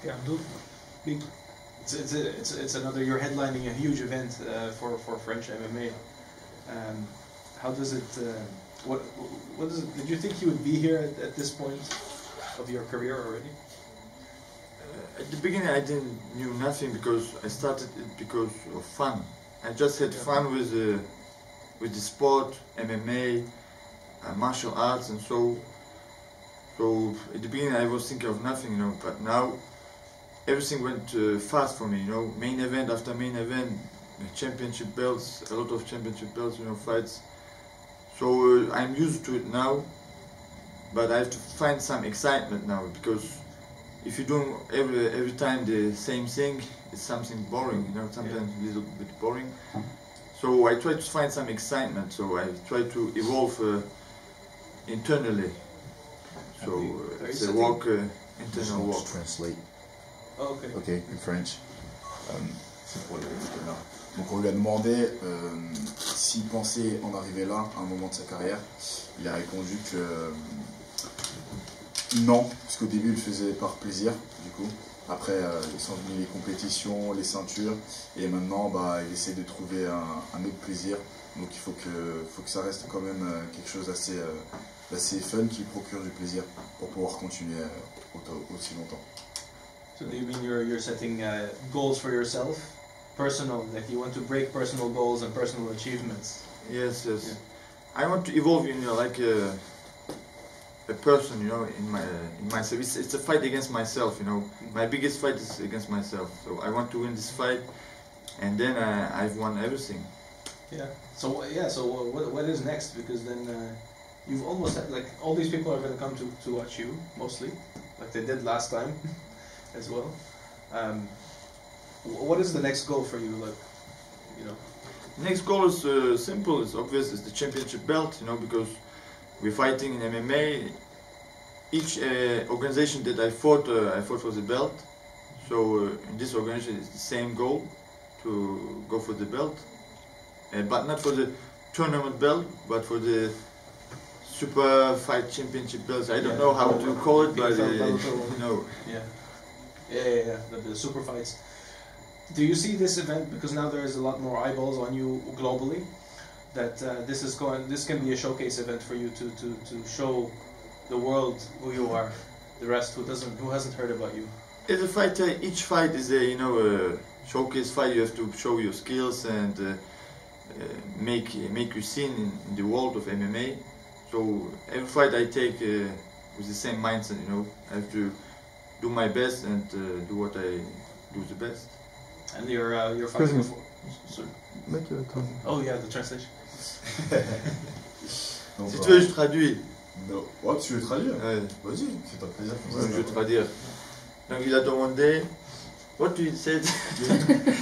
Yeah, Abdul. It's another. You're headlining a huge event for French MMA. How does it? What does it? Did you think you would be here at this point of your career already? At the beginning, I didn't knew nothing because I started it because of fun. I just had fun with the sport, MMA, martial arts, and so. So at the beginning, I was thinking of nothing, you know. But now, everything went fast for me, you know. Main event after main event, championship belts, a lot of championship belts, you know, fights. So I'm used to it now, but I have to find some excitement now because if you do every time the same thing, it's something boring, you know, sometimes a little bit boring. So I try to find some excitement, so I try to evolve internally. So it's a walk, internal walk. Translate. Oh, okay. Ok, in French. C'est pour le là. Donc on lui a demandé s'il pensait en arriver là à un moment de sa carrière. Il a répondu que non, parce qu'au début il le faisait par plaisir, du coup. Après sont venues les compétitions, les ceintures, et maintenant il essaie de trouver un autre plaisir. Donc il faut que ça reste quand même quelque chose d'assez fun qui procure du plaisir pour pouvoir continuer aussi longtemps. So do you mean you're setting goals for yourself, personal, like you want to break personal goals and personal achievements? Yes, yes. Yeah. I want to evolve, you know, like a person, you know, in myself. It's a fight against myself, you know. My biggest fight is against myself. So I want to win this fight, and then I've won everything. Yeah. So what is next? Because then you've almost had, like, all these people are going to come to watch you mostly, like they did last time. As well. What is the next goal for you? Like, you know. Next goal is simple. It's obvious. It's the championship belt. You know, because we're fighting in MMA. Each organization that I fought for the belt. So in this organization, it's the same goal to go for the belt, but not for the tournament belt, but for the super fight championship belts. I don't know how to call it, but you know. Yeah. Yeah, the super fights. Do you see this event, because now there is a lot more eyeballs on you globally, that this can be a showcase event for you to show the world who you are, the rest who hasn't heard about you? As a fighter, each fight is a showcase fight. You have to show your skills and make you seen in the world of MMA. So every fight I take with the same mindset, you know. I have to do my best and do what I do the best. And you're fighting before. Sorry. Oh yeah, the translation. Donc, si tu veux, je traduis. Non. Ouais, tu veux traduire? Ouais. Vas-y, c'est un plaisir. Ouais, je vais traduire. Donc il a demandé. What you said?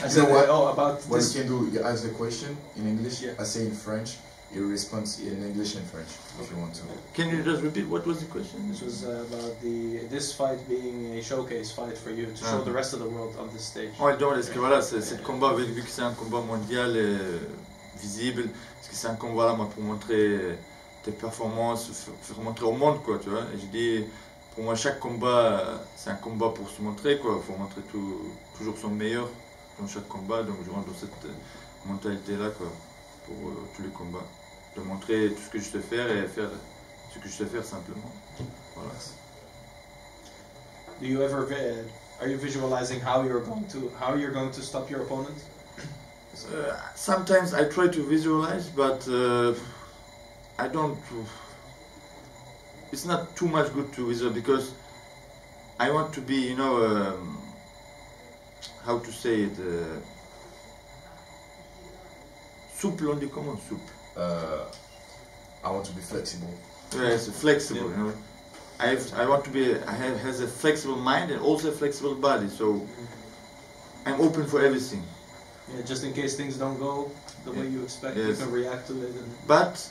I said about what this. You can do. You ask the question in English. Yeah. I say in French. You respond in English and French if you want to. Can you just repeat what was the question? This was about this fight being a showcase fight for you to show the rest of the world on this stage. Ouais, donc est-ce que voilà, c'est le combat, vu que c'est un combat mondial visible, est-ce que c'est un combat là, moi, pour montrer tes performances, faire montrer au monde, quoi, tu vois. Et je dis, pour moi, chaque combat, c'est un combat pour se montrer, quoi. Il faut montrer toujours son meilleur dans chaque combat, donc je rentre dans cette mentalité là, quoi, pour tous les combats. De montrer tout ce que je sais faire et faire ce que je sais faire simplement. Voilà. Do you ever are you visualizing how you're going to stop your opponent? Sometimes I try to visualize, but I don't. It's not too much good to visualize because I want to be, you know, how to say it. Souple, on dit comment souple? I want to be flexible. Yes, flexible. You know, I want to be. Has a flexible mind and also a flexible body. So I'm open for everything. Yeah, just in case things don't go the way you expect, you can react to it. But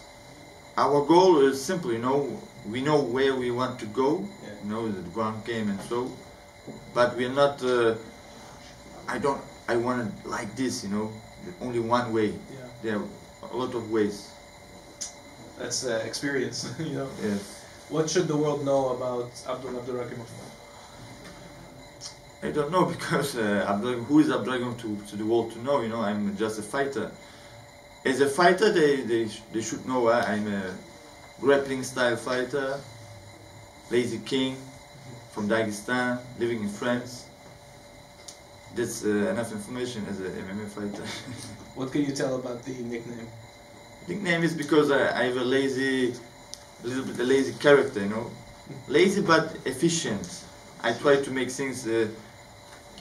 our goal is simple. You know, we know where we want to go. You know, the ground game and so. But we're not. I want it like this. You know, only one way. Yeah. There are a lot of ways. That's experience, you know. Yes. What should the world know about Abdul Abdurakhimov? I don't know because who is Abdragon to the world to know? You know, I'm just a fighter. As a fighter, they should know I'm a grappling style fighter, Lazy King from Dagestan, living in France. That's enough information as a MMA fighter. What can you tell about the nickname? Nickname is because I have a little bit a lazy character, you know. Lazy but efficient. I try to make things the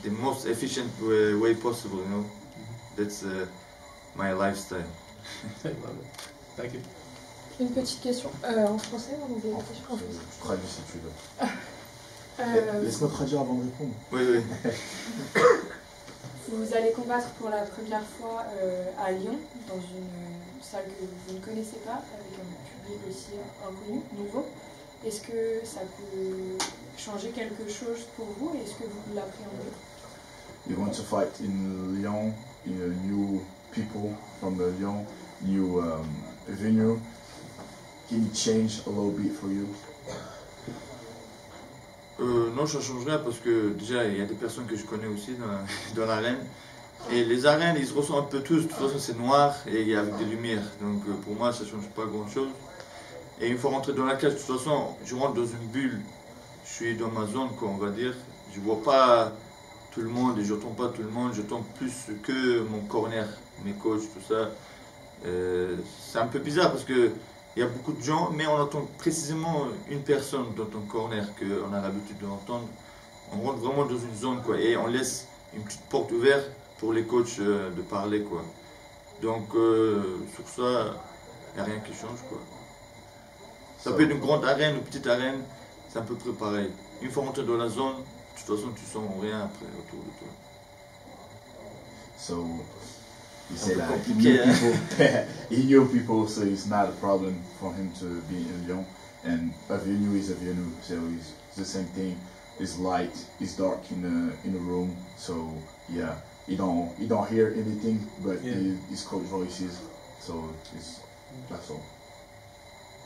most efficient way possible, you know. That's my lifestyle. I love it. Thank you. Une petite question en français, en anglais. En français. Traduis si tu veux. Laisse-moi traduire avant de répondre. Oui, oui. Vous allez combattre pour la première fois à Lyon, dans une salle que vous ne connaissez pas, avec un public aussi inconnu, nouveau. Est-ce que ça peut changer quelque chose pour vous? Est-ce que vous l'appréhendez? You're going to fight in Lyon, new people from Lyon, new venue. Can it change a little bit for you? Non, ça change rien parce que déjà il y a des personnes que je connais aussi dans l'arène. Et les arènes, ils se ressemblent un peu tous. De toute façon, c'est noir et il y a avec des lumières. Donc pour moi, ça change pas grand chose. Et une fois rentré dans la cage, de toute façon, je rentre dans une bulle. Je suis dans ma zone, quoi, on va dire. Je vois pas tout le monde et je n'entends pas tout le monde. J'entends plus que mon corner, mes coachs, tout ça. C'est un peu bizarre parce que il y a beaucoup de gens, mais on entend précisément une personne dans ton corner qu'on a l'habitude d'entendre. On rentre vraiment dans une zone, quoi, et on laisse une petite porte ouverte pour les coachs de parler, quoi. Donc sur ça, il n'y a rien qui change, quoi. Ça peut être une grande arène, une petite arène, c'est à peu près pareil. Une fois rentré dans la zone, de toute façon tu sens rien après autour de toi. So you say that he knew people, so it's not a problem for him to be in Lyon. And a venue is a venue, so it's the same thing. It's light, it's dark in a room, so yeah, you don't hear anything, but his coach voices, so that's all.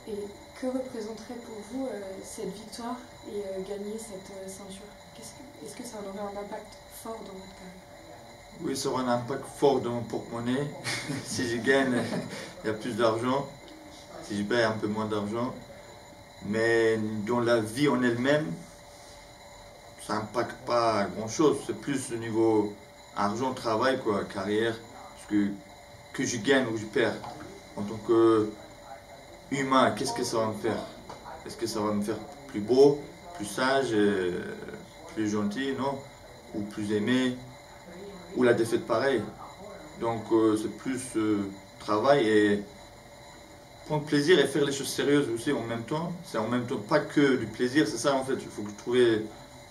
Et que représenterait pour vous cette victoire et gagner cette ceinture? Est-ce que ça aurait un impact fort dans votre carrière? Oui, ça aura un impact fort dans mon porte-monnaie. Si je gagne, il y a plus d'argent. Si je perds, un peu moins d'argent. Mais dans la vie en elle-même, ça n'impacte pas grand-chose. C'est plus au niveau argent, travail, quoi, carrière. Parce que je gagne ou je perds. En tant qu'humain, qu'est-ce que ça va me faire? Est-ce que ça va me faire plus beau, plus sage, plus gentil, non? Ou plus aimé? Ou la défaite pareil. Donc c'est plus travail et prendre plaisir et faire les choses sérieuses aussi en même temps. C'est en même temps pas que du plaisir, c'est ça en fait. Il faut trouver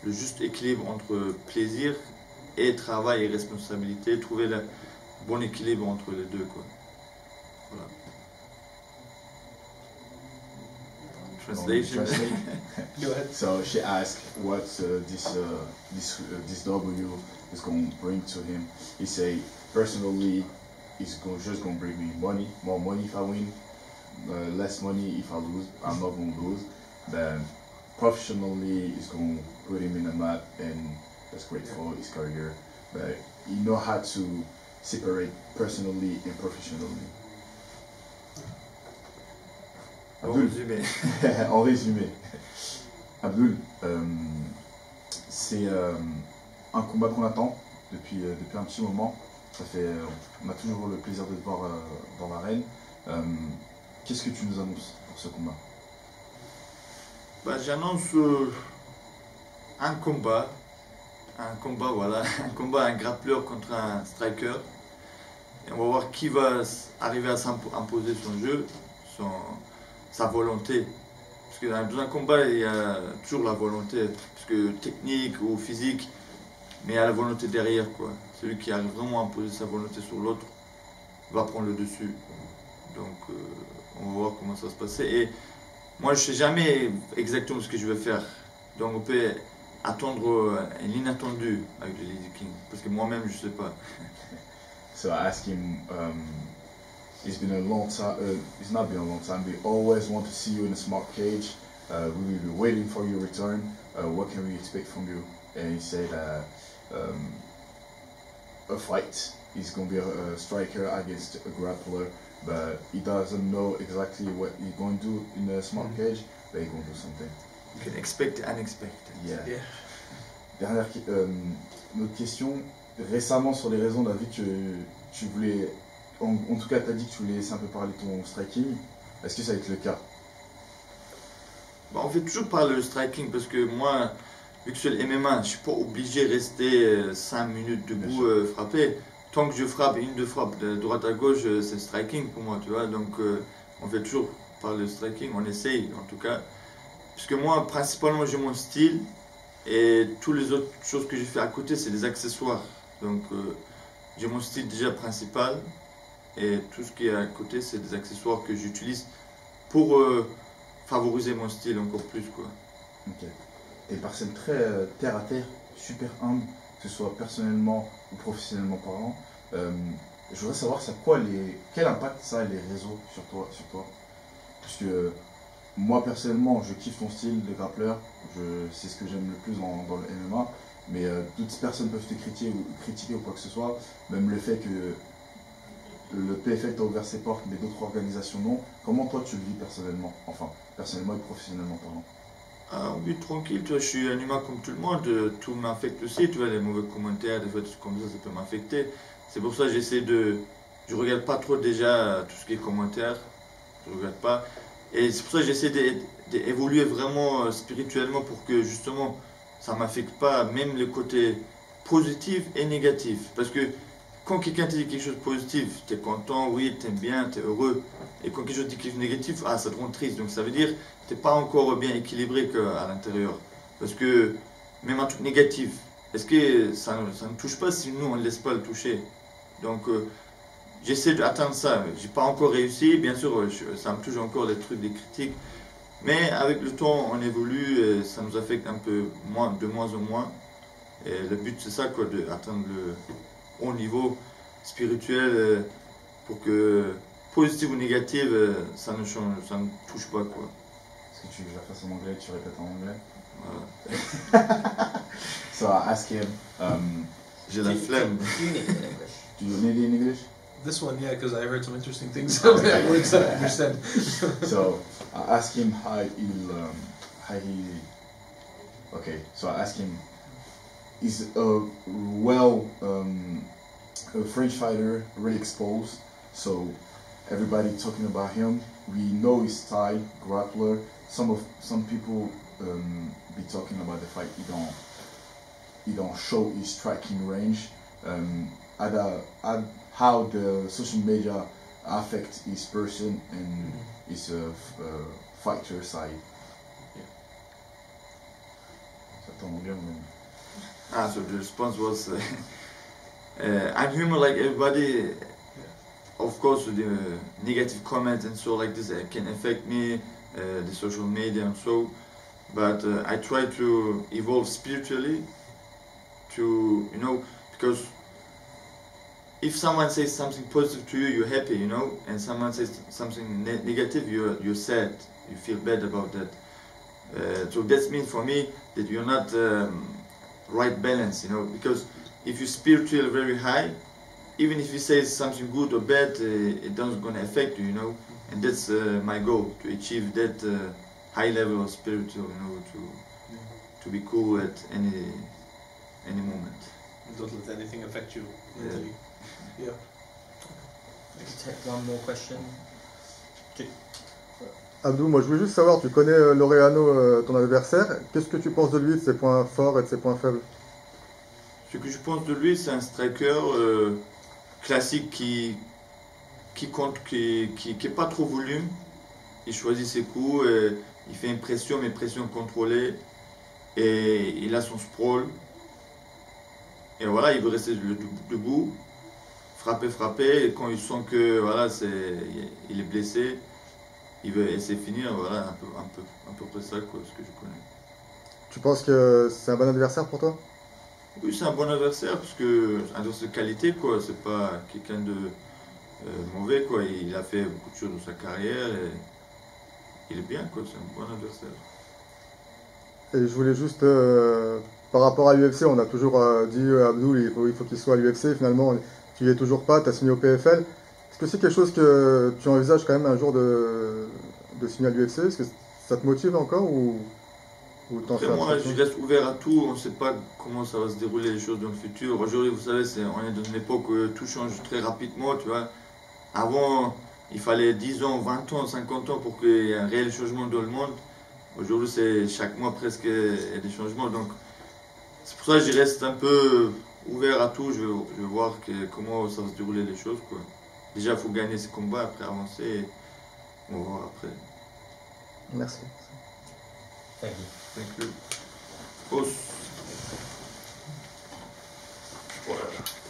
le juste équilibre entre plaisir et travail et responsabilité. Trouver le bon équilibre entre les deux, quoi. Voilà. Translation. Go ahead. So she asked what this W is going to bring to him. He say, personally, it's just going to bring me money, more money if I win, less money if I lose. I'm not going to lose. Then professionally, it's going to put him in the mat, and that's great for his career. But he know how to separate personally and professionally. Abdul, en résumé, Abdul, c'est un combat qu'on attend depuis un petit moment. On a toujours le plaisir de te voir dans l'arène. Qu'est-ce que tu nous annonces pour ce combat? Bah, j'annonce un combat, voilà, un grappleur contre un striker. Et on va voir qui va arriver à s'imposer son jeu, sa volonté. Parce que dans un combat, il y a toujours la volonté, parce que technique ou physique, mais il y a la volonté derrière, quoi. Celui qui arrive vraiment à imposer sa volonté sur l'autre va prendre le dessus. Donc on va voir comment ça va se passer. Et moi je ne sais jamais exactement ce que je vais faire. Donc on peut attendre l'inattendu avec le Lazy King. Parce que moi-même je ne sais pas. So I asked him, it's been a long time, it's not been a long time, we always want to see you in a smart cage. We will be waiting for your return. what can we expect from you? And he said, a fight. He's going to be a striker against a grappler, but he doesn't know exactly what he's going to do in a small cage, but he's going to do something. You can expect the unexpected. Yeah. Yeah. Dernière notre question. Récemment, sur les raisons, on a vu que tu voulais, en tout cas, tu as dit que tu voulais laisser un peu parler ton striking. Est-ce que ça va être le cas? Bah, on fait toujours parler le striking parce que moi, vu que je suis le MMA, je ne suis pas obligé de rester 5 minutes debout frapper. Tant que je frappe une, deux frappes de droite à gauche, c'est striking pour moi, tu vois. Donc on fait toujours parler le striking, on essaye en tout cas. Parce que moi, principalement, j'ai mon style et toutes les autres choses que je fais à côté, c'est des accessoires. Donc j'ai mon style déjà principal et tout ce qui est à côté, c'est des accessoires que j'utilise pour favoriser mon style encore plus, quoi. Ok. T'es une personne très terre à terre, super humble, que ce soit personnellement ou professionnellement parlant. Je voudrais savoir quel impact ça a les réseaux sur toi. Parce que moi personnellement, je kiffe ton style de grappleur, c'est ce que j'aime le plus dans le MMA, mais d'autres personnes peuvent te critiquer ou quoi que ce soit, même le fait que le PFL t'a ouvert ses portes, mais d'autres organisations non. Comment toi tu le vis personnellement, enfin personnellement et professionnellement parlant? Ah oui, tranquille, tu vois, je suis un humain comme tout le monde, tout m'affecte aussi, tu vois, les mauvais commentaires, des fois, des trucs comme ça peut m'affecter. C'est pour ça que je regarde pas trop déjà tout ce qui est commentaires, je regarde pas. Et c'est pour ça que j'essaie d'évoluer vraiment spirituellement pour que justement ça m'affecte pas, même le côté positif et négatif. Parce que quand quelqu'un te dit quelque chose de positif, tu es content, oui, tu aimes bien, tu es heureux. Et quand quelque chose dit quelque chose de négatif, ah, ça te rend triste. Donc ça veut dire que tu n'es pas encore bien équilibré à l'intérieur. Parce que même un truc négatif, est-ce que ça ne touche pas si nous on ne laisse pas le toucher? Donc j'essaie d'atteindre ça. J'ai pas encore réussi, bien sûr, ça me touche encore les trucs, des critiques. Mais avec le temps, on évolue et ça nous affecte un peu de moins en moins. Et le but, c'est ça, quoi, d'atteindre le haut niveau spirituel pour que, positif ou négatif, ça ne touche pas, quoi. Est-ce que tu veux que je la fasse en anglais, tu répètes en anglais? Voilà. So I ask him, J'ai la flemme. You need it in English. do you need it in English? This one, yeah, because I heard some interesting things that words that I understand. So I asked him okay, so I asked him, he's a French fighter, really exposed, so everybody talking about him. We know his style, grappler. Some people be talking about the fight. He don't show his striking range. How the social media affect his person and his fighter side. So the response was, I'm human like everybody. Of course, the negative comments and so like this can affect me, the social media and so. But I try to evolve spiritually. Because if someone says something positive to you, you're happy, and someone says something negative, you're sad, you feel bad about that. So that means for me that you're not right balance, because if you're spiritual very high, even if you say something good or bad, it doesn't gonna affect you, and that's my goal, to achieve that high level of spiritual, to be cool at any moment. Don't let anything affect you mentally. Yeah. I can take one more question. Abdou, moi je voulais juste savoir, tu connais Laureano, ton adversaire, qu'est-ce que tu penses de lui, de ses points forts et de ses points faibles? Ce que je pense de lui, c'est un striker classique qui est pas trop volume. Il choisit ses coups, il fait une pression, mais pression contrôlée, et il a son sprawl. Et voilà, il veut rester debout, frapper, et quand il sent que voilà, il est blessé, il veut essayer de finir, voilà, un peu près ça, quoi, ce que je connais. Tu penses que c'est un bon adversaire pour toi? Oui, c'est un bon adversaire, parce que un adversaire de qualité, quoi, c'est pas quelqu'un de mauvais, quoi, il a fait beaucoup de choses dans sa carrière, et il est bien, quoi, c'est un bon adversaire. Et je voulais juste, par rapport à l'UFC, on a toujours dit Abdul, il faut qu'il soit à l'UFC. Finalement, tu y es toujours pas, tu as signé au PFL. Est-ce que c'est quelque chose que tu envisages quand même un jour de signer à l'UFC? Est-ce que ça te motive encore ou t'en fais Après, moi, abstraction? je reste ouvert à tout. On ne sait pas comment ça va se dérouler les choses dans le futur. Aujourd'hui, vous savez, on est dans une époque où tout change très rapidement, tu vois. Avant, il fallait 10 ans, 20 ans, 50 ans pour qu'il y ait un réel changement dans le monde. Aujourd'hui, c'est chaque mois presque il y a des changements. Donc, c'est pour ça que je reste un peu ouvert à tout. Je veux voir comment ça va se dérouler les choses, quoi. Déjà, il faut gagner ces combats, après avancer. Et on va voir après. Merci. Thank you. Thank you. Os.